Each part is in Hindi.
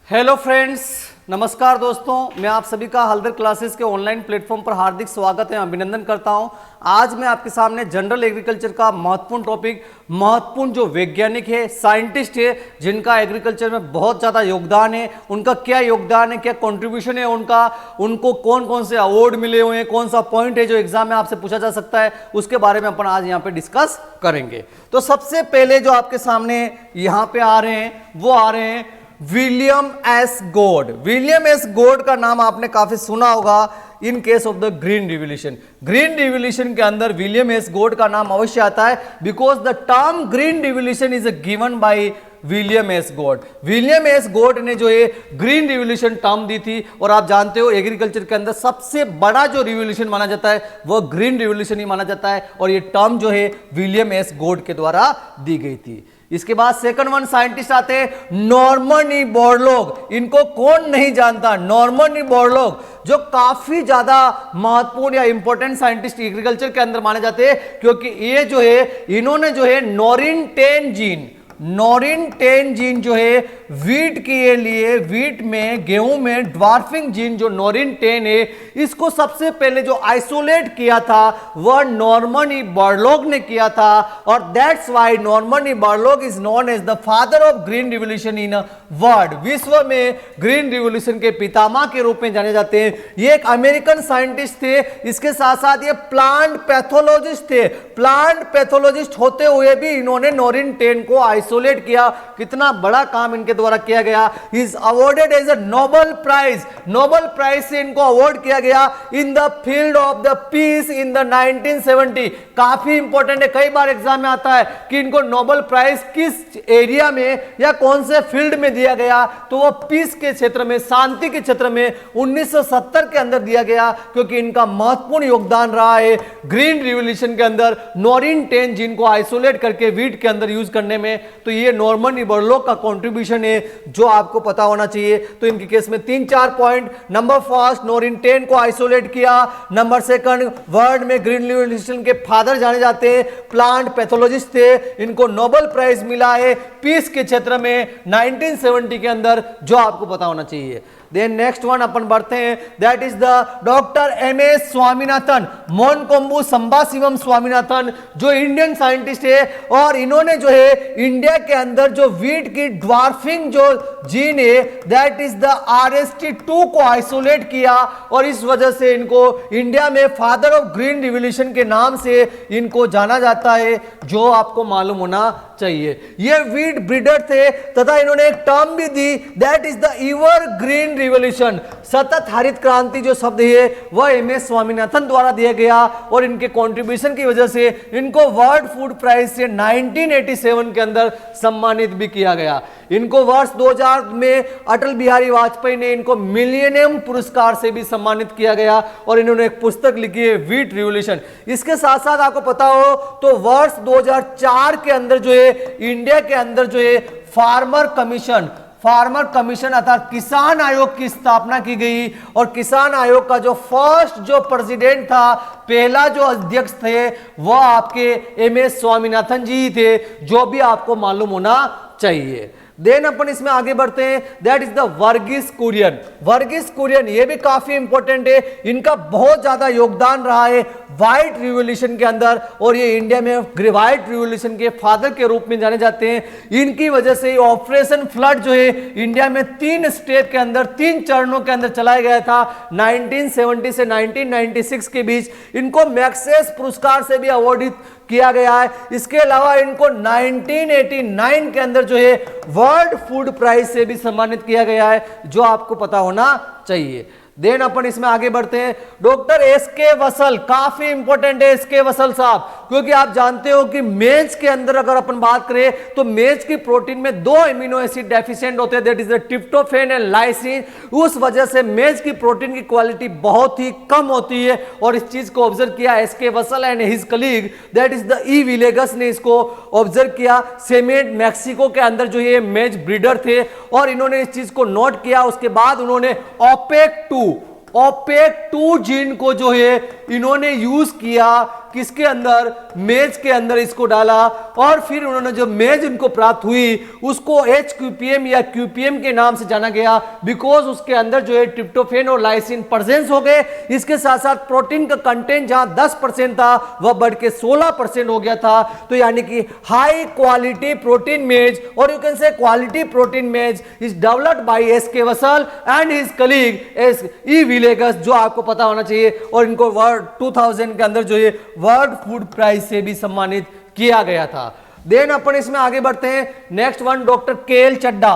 हेलो फ्रेंड्स, नमस्कार दोस्तों। मैं आप सभी का हल्दर क्लासेस के ऑनलाइन प्लेटफॉर्म पर हार्दिक स्वागत है, अभिनंदन करता हूं। आज मैं आपके सामने जनरल एग्रीकल्चर का महत्वपूर्ण टॉपिक, महत्वपूर्ण जो वैज्ञानिक है, साइंटिस्ट है, जिनका एग्रीकल्चर में बहुत ज़्यादा योगदान है, उनका क्या योगदान है, क्या कंट्रीब्यूशन है उनका, उनको कौन कौन से अवार्ड मिले हुए हैं, कौन सा पॉइंट है जो एग्जाम में आपसे पूछा जा सकता है, उसके बारे में अपन आज यहाँ पे डिस्कस करेंगे। तो सबसे पहले जो आपके सामने यहाँ पे आ रहे हैं वो आ रहे हैं William S God. William S God का नाम आपने काफी सुना होगा in case of the green revolution. Green revolution के अंदर विलियम एस गॉड का नाम अवश्य आता है, because the term green revolution is given by William S God. William S God ने जो है ग्रीन रिवॉल्यूशन टर्म दी थी, और आप जानते हो एग्रीकल्चर के अंदर सबसे बड़ा जो रिवॉल्यूशन माना जाता है वह ग्रीन रिवॉल्यूशन ही माना जाता है, और ये टर्म जो है विलियम एस गॉड के द्वारा दी गई थी। इसके बाद सेकंड वन साइंटिस्ट आते हैं नॉर्मन ई बोरलॉग। इनको कौन नहीं जानता, नॉर्मन ई बोरलॉग, जो काफी ज्यादा महत्वपूर्ण या इंपॉर्टेंट साइंटिस्ट एग्रीकल्चर के अंदर माने जाते हैं, क्योंकि ये जो है इन्होंने जो है नॉरिन 10 जीन जो है वीट के लिए, वीट में, गेहूं में ड्वार्फिंग जीन जो नॉरिन 10 है, इसको सबसे पहले जो आइसोलेट किया था वह नॉर्मन ई बोरलॉग ने किया था, और that's why Norman E Borlaug is known as the father of green revolution in world. विश्व में ग्रीन रिवॉल्यूशन के पितामह के रूप में जाने जाते हैं। ये एक अमेरिकन साइंटिस्ट थे, इसके साथ साथ ये प्लांट पैथोलॉजिस्ट थे। प्लांट पैथोलॉजिस्ट होते हुए भी इन्होंने नॉरिन 10 को आइसोलेट किया। कितना बड़ा काम इनके द्वारा किया गया। Is awarded as a Nobel prize. Nobel prize से इनको अवार्ड किया गया in the field of the peace in the 1970। काफी इंपॉर्टेंट है, कई बार एग्जाम में आता है कि इनको नोबेल प्राइज किस एरिया में या कौन से फील्ड में दिया गया, तो वो पीस के क्षेत्र में, शांति के क्षेत्र में 1970 के अंदर दिया गया, क्योंकि इनका महत्वपूर्ण योगदान रहा है ग्रीन रिवॉल्यूशन के अंदर नॉरिन 10 जीन को आइसोलेट करके वीट के अंदर यूज करने में। तो ये नॉर्मन ई बोरलॉग का कंट्रीब्यूशन है जो आपको पता होना चाहिए। तो इनके केस में 3-4 पॉइंट। नंबर फर्स्ट, नॉरिन 10 को आइसोलेट किया। नंबर सेकंड, वर्ल्ड में ग्रीन रिवॉल्यूशन के फादर जाने जाते हैं, प्लांट पैथोलॉजिस्ट थे, इनको नोबेल प्राइज मिला है पीस के क्षेत्र में 1970 के अंदर, जो आपको पता होना चाहिए। देन नेक्स्ट वन अपन बढ़ते हैं, that is the doctor M S. Swaminathan, Monkombu Sambasivan Swaminathan, जो इंडियन साइंटिस्ट है, और इन्होंने जो है इंडिया के अंदर जो वीट की ड्वार्फिंग जो जीन है, दैट इज द RST2 को आइसोलेट किया, और इस वजह से इनको इंडिया में फादर ऑफ ग्रीन रिवॉल्यूशन के नाम से इनको जाना जाता है, जो आपको मालूम होना चाहिए। ये वीट ब्रीडर थे, तथा इन्होंने एक टर्म भी दी, that is the evergreen revolution. सतत हरित क्रांति जो शब्द है वह एम.एस. स्वामीनाथन द्वारा दिया गया, और इनके कंट्रीब्यूशन की वजह से इनको वर्ल्ड फूड प्राइज से 1987 के अंदर सम्मानित भी किया गया। इनको वर्ष 2000 में अटल बिहारी वाजपेयी ने इनको मिलेनियम पुरस्कार से भी सम्मानित किया गया, और इन्होंने एक पुस्तक लिखी है वीट रिवॉल्यूशन। इसके साथ साथ आपको पता हो तो वर्ष 2004 के अंदर जो है इंडिया के अंदर जो है फार्मर कमीशन अर्थात किसान आयोग की स्थापना की गई, और किसान आयोग का जो फर्स्ट जो प्रेसिडेंट था, पहला जो अध्यक्ष थे, वह आपके एम.एस. स्वामीनाथन जी थे, जो भी आपको मालूम होना चाहिए। देन अपन इसमें आगे बढ़ते हैं, that is the Verghese Kurien. Verghese Kurien ये भी काफी इंपॉर्टेंट है, इनका बहुत ज्यादा योगदान रहा है व्हाइट रिवॉल्यूशन के अंदर, और ये इंडिया में व्हाइट रिवॉल्यूशन के फादर के रूप में जाने जाते हैं। इनकी वजह से ऑपरेशन फ्लड जो है इंडिया में 3 स्टेप के अंदर, 3 चरणों के अंदर चलाया गया था 1970 से 1996 के बीच। इनको मैक्सेस पुरस्कार से भी अवार्डित किया गया है। इसके अलावा इनको 1989 के अंदर जो है वर्ल्ड फूड प्राइज से भी सम्मानित किया गया है, जो आपको पता होना चाहिए। देन अपन इसमें आगे बढ़ते हैं, डॉक्टर एस.के. वसल, काफी इंपॉर्टेंट है एस.के. वसल साहब, क्योंकि आप जानते हो कि मेज के अंदर अगर अपन बात करें तो मेज की प्रोटीन में 2 एमिनो एसिड डेफिशिएंट होते हैं, that is the tryptophan and lysine. उस वजह से मेज की प्रोटीन की क्वालिटी बहुत ही कम होती है, और इस चीज को ऑब्जर्व किया S K. Vasal and his colleague, that is the E Villegas ने इसको ऑब्जर्व किया। सेमेट मैक्सिको के अंदर जो ये मेज ब्रीडर थे, और इन्होंने इस चीज को नोट किया। उसके बाद उन्होंने ओपेक 2 जीन को जो है इन्होंने यूज किया किसके अंदर, मेज के अंदर इसको डाला और फिर उन्होंने जो मेज उनको प्राप्त हुई उसको HQPM या QPM के नाम से जाना गया, बिकॉज उसके अंदर जो है ट्रिप्टोफेन और लाइसिन प्रेजेंस हो गए। इसके साथ साथ प्रोटीन का कंटेंट जहां 10% था वह बढ़ के 16% हो गया था। तो यानी कि हाई क्वालिटी प्रोटीन मेज, और you can say quality protein maize is developed by SK Vasal and his colleague E Villegas, जो आपको पता होना चाहिए। और इनको वर्ल्ड 2000 के अंदर जो है वर्ल्ड फूड प्राइज से भी सम्मानित किया गया था। देन अपन इसमें आगे बढ़ते हैं। Next one doctor KL Chadha.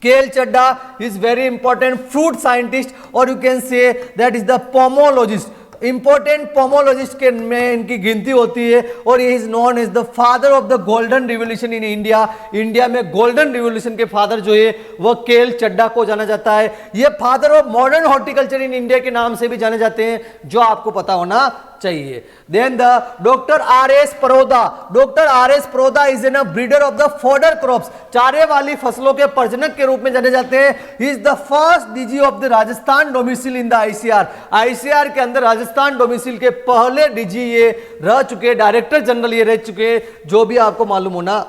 KL Chadha is very important fruit scientist, और you can say that is the pomologist. Important pomologist के में इनकी गिनती होती है, और ये is known as the father of the golden revolution in India. India में गोल्डन रिवोल्यूशन के फादर जो है वह KL चड्डा को जाना जाता है। ये father of modern horticulture in India के नाम से भी जाने जाते हैं, जो आपको पता होना चाहिए। Then the doctor RS Paroda. Doctor RS Paroda is an breeder of the fodder crops, चारे वाली फसलों के प्रजनक के रूप में जाने जाते हैं। He is the first DG of the Rajasthan domicile in the ICR के अंदर राजस्थान डोमिसाइल के पहले DG ये रह चुके, डायरेक्टर जनरल ये रह चुके, जो भी आपको मालूम होना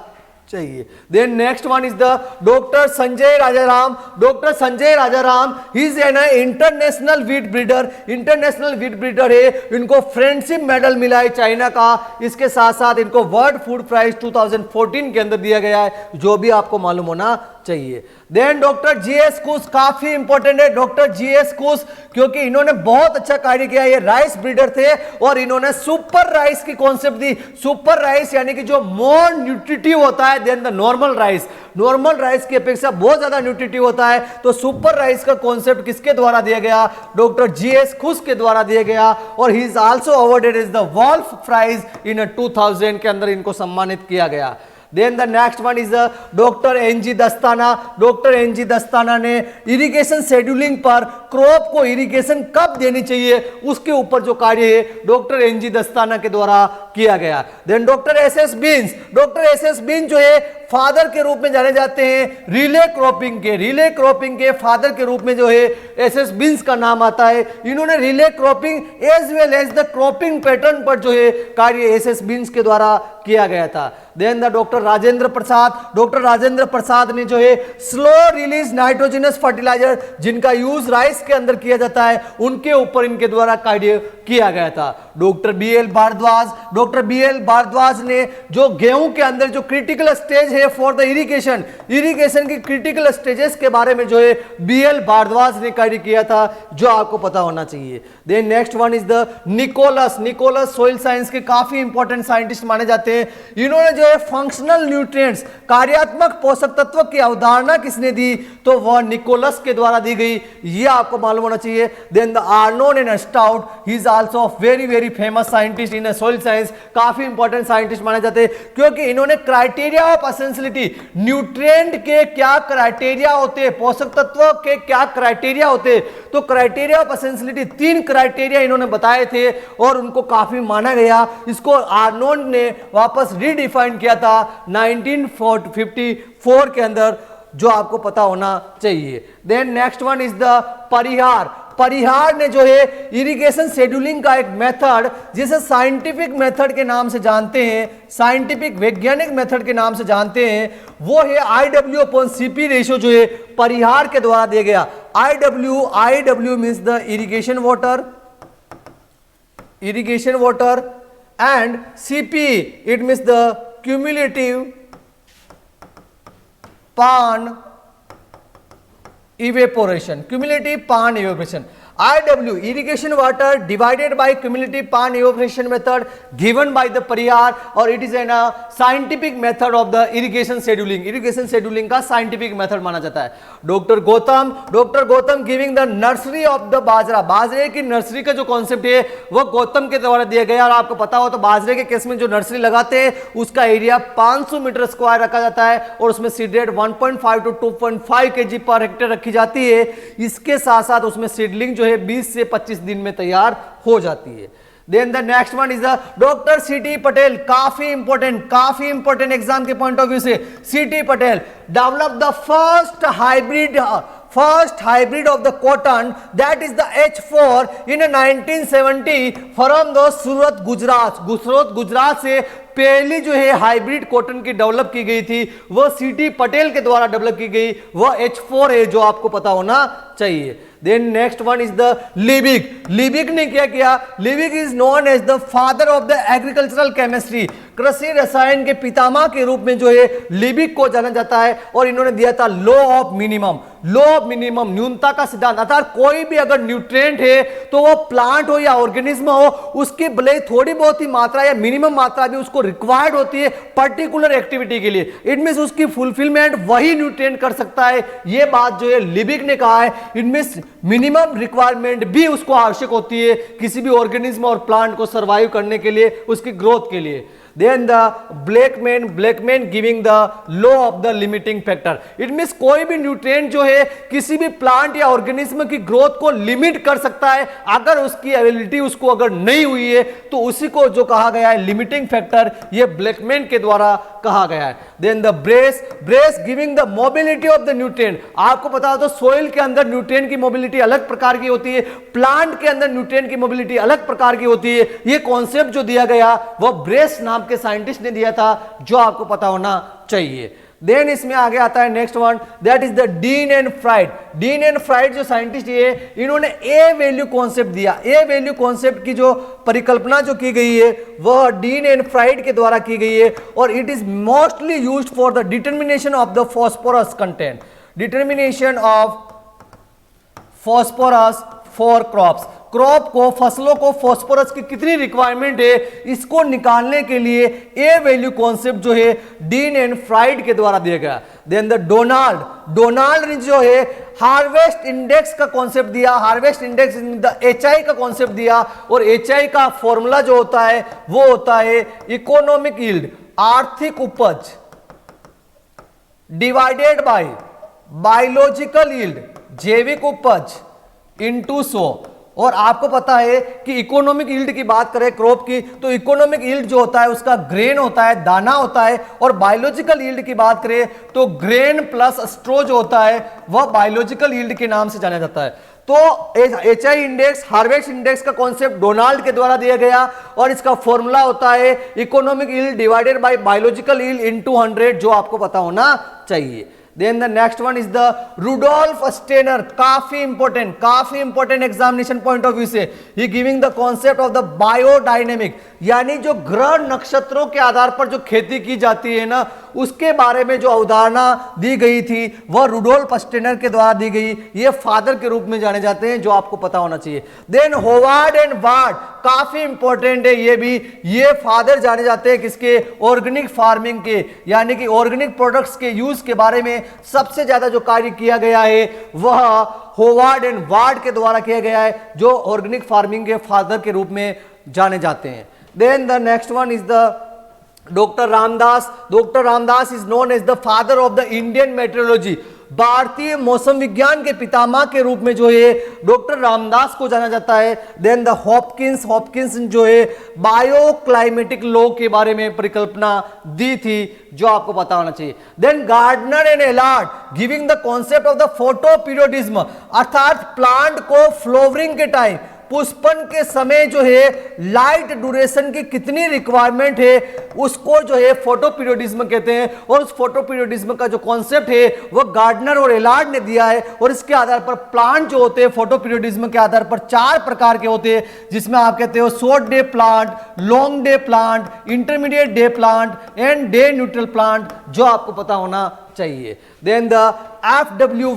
चाहिए। Then next one is the doctor Sanjay Rajaram. Doctor Sanjay Rajaram he is an international wheat breeder. International wheat breeder है, इनको फ्रेंडशिप मेडल मिला है चाइना का। इसके साथ साथ इनको वर्ल्ड फूड प्राइज 2014 के अंदर दिया गया है, जो भी आपको मालूम होना चाहिए। देन डॉक्टर GS कुश, काफी इंपॉर्टेंट है डॉक्टर GS कुश, क्योंकि इन्होंने बहुत अच्छा कार्य किया। ये राइस ब्रीडर थे और इन्होंने सुपर राइस की कॉन्सेप्ट दी। सुपर राइस यानी कि जो मोर न्यूट्रिटिव होता है then the normal rice. Normal rice की अपेक्षा बहुत ज्यादा न्यूट्रिटिव होता है। तो सुपर राइस का कॉन्सेप्ट किसके द्वारा दिया गया? डॉक्टर GS कुश के द्वारा दिया गया, और he is also awarded is the Wolf prize in 2000 के अंदर इनको सम्मानित किया गया। Then the next one is doctor NG दस्ताना। डॉक्टर NG दस्ताना ने इरिगेशन शेड्यूलिंग पर क्रॉप को इरिगेशन कब देनी चाहिए उसके ऊपर जो कार्य है डॉक्टर NG दस्ताना के द्वारा किया गया। Then doctor SS Bains. Doctor SS Bains जो है फादर के रूप में जाने जाते हैं रिले क्रॉपिंग के। रिले क्रॉपिंग के फादर के रूप में जो है SS बीन्स का नाम आता है। इन्होंने relay cropping as well as the cropping pattern पर जो है कार्य SS बीन्स के द्वारा किया गया था। Then the doctor Rajendra Prasad. Doctor Rajendra Prasad ने जो है स्लो रिलीज नाइट्रोजनस फर्टिलाइजर जिनका यूज राइस के अंदर किया जाता है उनके ऊपर इनके द्वारा कार्य किया गया था। Doctor BL Bhardwaj. Doctor BL Bhardwaj ने जो गेहूं के अंदर जो क्रिटिकल स्टेज है फॉर द इरिगेशन, इरिगेशन की क्रिटिकल स्टेजेस के बारे में जो है BL भारद्वाज ने कार्य किया था, जो आपको पता होना चाहिए। Then next one is the Nicholas. Nicholas soil science के काफी इंपॉर्टेंट साइंटिस्ट माने जाते हैं। इन्होंने जो है फंक्शनल न्यूट्रिएंट्स कार्यात्मक पोषक तत्व की अवधारणा किसने दी? तो वह निकोलस के द्वारा दी गई, ये आपको मालूम होना चाहिए। Then the Arnon and Stout, he is also very very famous scientist in soil science. काफी इंपॉर्टेंट साइंटिस्ट माने जाते हैं क्योंकि इन्होंने क्राइटेरिया ऑफ एसेंशियलिटी, न्यूट्रिएंट के क्या क्राइटेरिया होते हैं, पोषक तत्व के क्या क्राइटेरिया होते हैं, तो क्राइटेरिया ऑफ एसेंशियलिटी 3 क्राइटेरिया इन्होंने बताए थे और उनको काफी माना गया। इसको आर्नोन ने वापस रीडिफाइन किया था 1954 के अंदर, जो आपको पता होना चाहिए। Then next one is the Parihar. Parihar ने जो है इरिगेशन शेड्यूलिंग का एक मेथड जिसे साइंटिफिक मेथड के नाम से जानते हैं, साइंटिफिक वैज्ञानिक मेथड के नाम से जानते हैं, वो है IW/CP रेशियो जो है परिहार के द्वारा दिया गया। IW means the irrigation water and CP it means the cumulative पान evaporation, cumulative pan evaporation. IW irrigation water divided by cumulative pan evaporation method given by the Parihar, और it is a scientific method of the irrigation scheduling. irrigation scheduling का scientific method माना जाता है। Doctor Gautam giving the nursery of the bajra. बाजरे की नर्सरी का जो कॉन्सेप्ट है वो गौतम के द्वारा दिया गया। और आपको पता हो तो बाजरे के केस में जो नर्सरी लगाते हैं उसका एरिया 500 मीटर स्क्वायर रखा जाता है और उसमें seed rate 1.5 to 2.5 kg per hectare रखी जाती है। इसके साथ साथ उसमें सीडलिंग जो 20 से 25 दिन में तैयार हो जाती है। Then the next one is the doctor CT Patel. काफी इंपॉर्टेंट एग्जाम के पॉइंट ऑफ व्यू से CT Patel develop the first first hybrid of the cotton, that is the H4 in 1970 from the Surat Gujarat से पहली जो है हाइब्रिड कॉटन की डेवलप की गई थी, वह सीटी पटेल के द्वारा डेवलप की गई, वह H4 है, जो आपको पता होना चाहिए। Then next one is the Liebig. Liebig ने क्या किया? Liebig is known as the father of the agricultural chemistry, कृषि रसायन के पितामह के रूप में जो है लिबिक को जाना जाता है। और इन्होंने दिया था law of minimum, law of minimum, न्यूनता का सिद्धांत। अर्थात कोई भी अगर न्यूट्रिएंट है तो वो प्लांट हो या ऑर्गेनिज्म हो, उसकी भले ही थोड़ी बहुत ही मात्रा या मिनिमम मात्रा भी उसको रिक्वायर्ड होती है पर्टिकुलर एक्टिविटी के लिए। इट मींस उसकी फुलफिलमेंट वही न्यूट्रिएंट कर सकता है। ये बात जो है लिबिक ने कहा है। इट मींस मिनिमम रिक्वायरमेंट भी उसको आवश्यक होती है किसी भी ऑर्गेनिज्म और प्लांट को सर्वाइव करने के लिए, उसकी ग्रोथ के लिए। Then the Blackman giving the law of the limiting factor. It means कोई भी न्यूट्रिएंट जो है किसी भी प्लांट या ऑर्गेनिज्म की ग्रोथ को लिमिट कर सकता है। अगर उसकी अवेलेबिलिटी उसको अगर नहीं हुई है तो उसी को जो कहा गया है लिमिटिंग फैक्टर, ये ब्लैकमैन के द्वारा कहा गया है। Then the Bray's giving the mobility of the nutrient. आपको पता हो तो सोइल के अंदर न्यूट्रिएंट की मोबिलिटी अलग प्रकार की होती है, प्लांट के अंदर न्यूट्रिएंट की मोबिलिटी अलग प्रकार की होती है। ये कॉन्सेप्ट जो दिया गया वह ब्रेस नाम के साइंटिस्ट ने दिया था, जो आपको पता होना चाहिए। देन इसमें आगे आता है next one, that is the dean and fried. Dean and fried जो साइंटिस्ट है, इन्होंने ए वैल्यू कॉन्सेप्ट दिया। ए वैल्यू कॉन्सेप्ट की जो परिकल्पना जो की गई है वह डीन एंड फ्राइड के द्वारा की गई है। और it is mostly used for the determination of the phosphorus content, determination of phosphorus for crops. Crop को, फसलों को फॉस्फोरस की कितनी रिक्वायरमेंट है, इसको निकालने के लिए ए वैल्यू कॉन्सेप्ट जो है डीन एंड फ्राइड के द्वारा दिया गया। देन द डोनाल्ड ने जो है हार्वेस्ट इंडेक्स का कॉन्सेप्ट दिया। हार्वेस्ट इंडेक्स द HI का कॉन्सेप्ट दिया। और HI का फॉर्मूला जो होता है वो होता है इकोनॉमिक यील्ड, आर्थिक उपज, डिवाइडेड बाय बायोलॉजिकल यील्ड, जैविक उपज, इनटू 100। और आपको पता है कि इकोनॉमिक यील्ड की बात करें क्रॉप की, तो इकोनॉमिक यील्ड जो होता है उसका ग्रेन होता है, दाना होता है। और बायोलॉजिकल यील्ड की बात करें तो ग्रेन प्लस स्ट्रो जो होता है वह बायोलॉजिकल यील्ड के नाम से जाना जाता है। तो HI इंडेक्स, हार्वेस्ट इंडेक्स का कॉन्सेप्ट डोनाल्ड के द्वारा दिया गया। और इसका फॉर्मूला होता है economic yield divided by biological yield into 100, जो आपको पता होना चाहिए। Then the next one is the Rudolf Steiner, काफी important examination point of view से। He giving the concept of the biodynamic, यानी जो ग्रह नक्षत्रों के आधार पर जो खेती की जाती है ना, उसके बारे में जो अवधारणा दी गई थी वह रुडोल्फ स्टेनर के द्वारा दी गई। ये फादर के रूप में जाने जाते हैं, जो आपको पता होना चाहिए। देन होवार्ड एंड वार्ड, काफी इंपॉर्टेंट है ये भी। ये फादर जाने जाते हैं किसके? ऑर्गेनिक फार्मिंग के, यानी कि ऑर्गेनिक प्रोडक्ट्स के यूज के बारे में सबसे ज्यादा जो कार्य किया गया है वह होवार्ड एंड वार्ड के द्वारा किया गया है, जो ऑर्गेनिक फार्मिंग के फादर के रूप में जाने जाते हैं। Then the next one is the doctor Ramdas. Doctor Ramdas is known as the father of the Indian meteorology. भारतीय मौसम विज्ञान के पितामह के रूप में जो है डॉक्टर रामदास को जाना जाता है। देन द हॉपकिंस जो है बायो क्लाइमेटिक लॉ के बारे में परिकल्पना दी थी, जो आपको पता होना चाहिए। Then Gardner and Allard giving the concept of the photoperiodism, अर्थात प्लांट को फ्लावरिंग के टाइम, पुष्पन के समय जो है लाइट ड्यूरेशन की कितनी रिक्वायरमेंट है, उसको जो है फोटो पीरियोडिज्म कहते हैं। और उस फोटो पीरियोडिज्म का जो कॉन्सेप्ट है वो गार्डनर और एलार्ड ने दिया है। और इसके आधार पर प्लांट जो होते हैं फोटो पीरियोडिज्म के आधार पर 4 प्रकार के होते हैं, जिसमें आप कहते हो short day plant, long day plant, intermediate day plant and day neutral plant, जो आपको पता होना चाहिए। देन द FW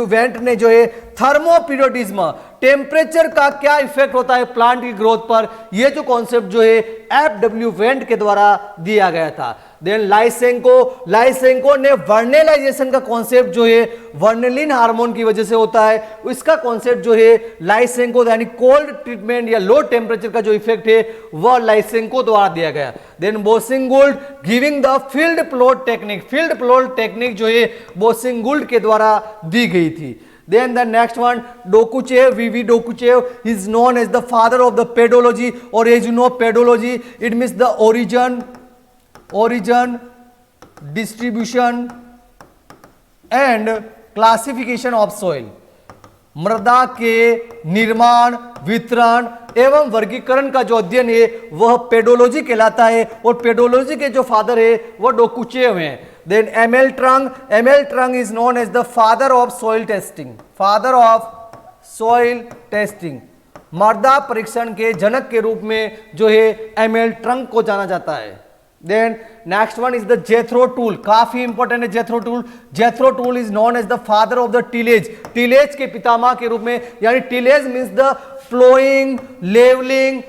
वेंट ने जो है थर्मो पीरियोडिज्म, टेम्परेचर का क्या इफेक्ट होता है प्लांट की ग्रोथ पर, यह जो कॉन्सेप्ट जो है FW वेंट के द्वारा दिया गया था। देन लाइसेंको ने वर्नेलाइजेशन का कॉन्सेप्ट जो है वर्नेलिन हार्मोन की वजह से होता है, इसका कॉन्सेप्ट जो है लाइसेंको, यानी कोल्ड ट्रीटमेंट या लो टेम्परेचर का जो इफेक्ट है वह लाइसेंको द्वारा दिया गया। Then Boussingault giving the field plot technique जो है बोसिंगुल्ड के द्वारा दी गई थी। Then the next one, Dokuchev, V.V. Dokuchev is known as the father of the pedology, or as you know pedology, it means the origin, distribution and classification of soil, मृदा के निर्माण, वितरण एवं वर्गीकरण का जो अध्ययन है वह पेडोलॉजी कहलाता है, और पेडोलॉजी के जो फादर है वह डोकुचेव हैं। Then M L Truog is known as the father of soil testing, father of soil testing, मृदा परीक्षण के जनक के रूप में जो है एमएल ट्रंग को जाना जाता है। Then next one is the Jethro Tull, काफी इंपॉर्टेंट है Jethro Tull. Jethro Tull is known as the father of the tillage, tillage के पितामह के रूप में, यानी tillage means the ploughing, levelling,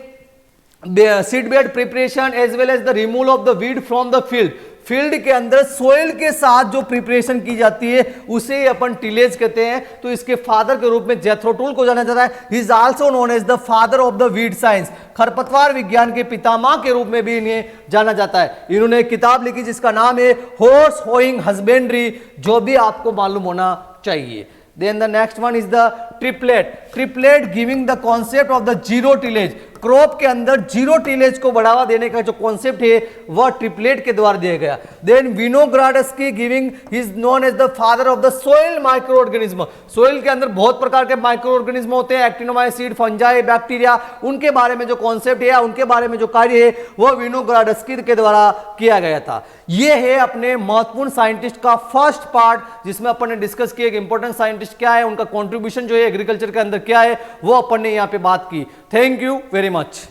seed bed preparation as well as the removal of the weed from the field. Field के अंदर सोइल के साथ जो प्रिपरेशन की जाती है उसे अपन टिलेज कहते हैं, तो इसके फादर के रूप में जेथरो टूल को जाना जाता है। He is also known as the father of the weed science, खरपतवार विज्ञान के पितामह के रूप में भी इन्हें जाना जाता है। इन्होंने एक किताब लिखी जिसका नाम है हॉर्स होइंग हस्बेंड्री, जो भी आपको मालूम होना चाहिए। Then the next one is the triplet giving the concept of the zero tillage, crop के अंदर जीरो टिलेज को बढ़ावा देने का जो कॉन्सेप्ट है वह ट्रिपलेट के द्वारा दिया गया। देन Winogradsky giving is known as the father of the soil microorganism, soil के अंदर बहुत प्रकार के माइक्रो ऑर्गेनिज्म होते हैं, एक्टिनोमाइसीड, फंजाई, बैक्टीरिया, उनके बारे में जो कॉन्सेप्ट है, उनके बारे में जो कार्य है वह विनोग्राडस्की के द्वारा किया गया था। यह है अपने महत्वपूर्ण साइंटिस्ट का फर्स्ट पार्ट, जिसमें अपन ने डिस्कस किया कि इंपॉर्टेंट साइंटिस्ट क्या है, उनका कॉन्ट्रीब्यूशन जो है एग्रीकल्चर के अंदर क्या है, वो अपन ने यहाँ पे बात की। Thank you very much.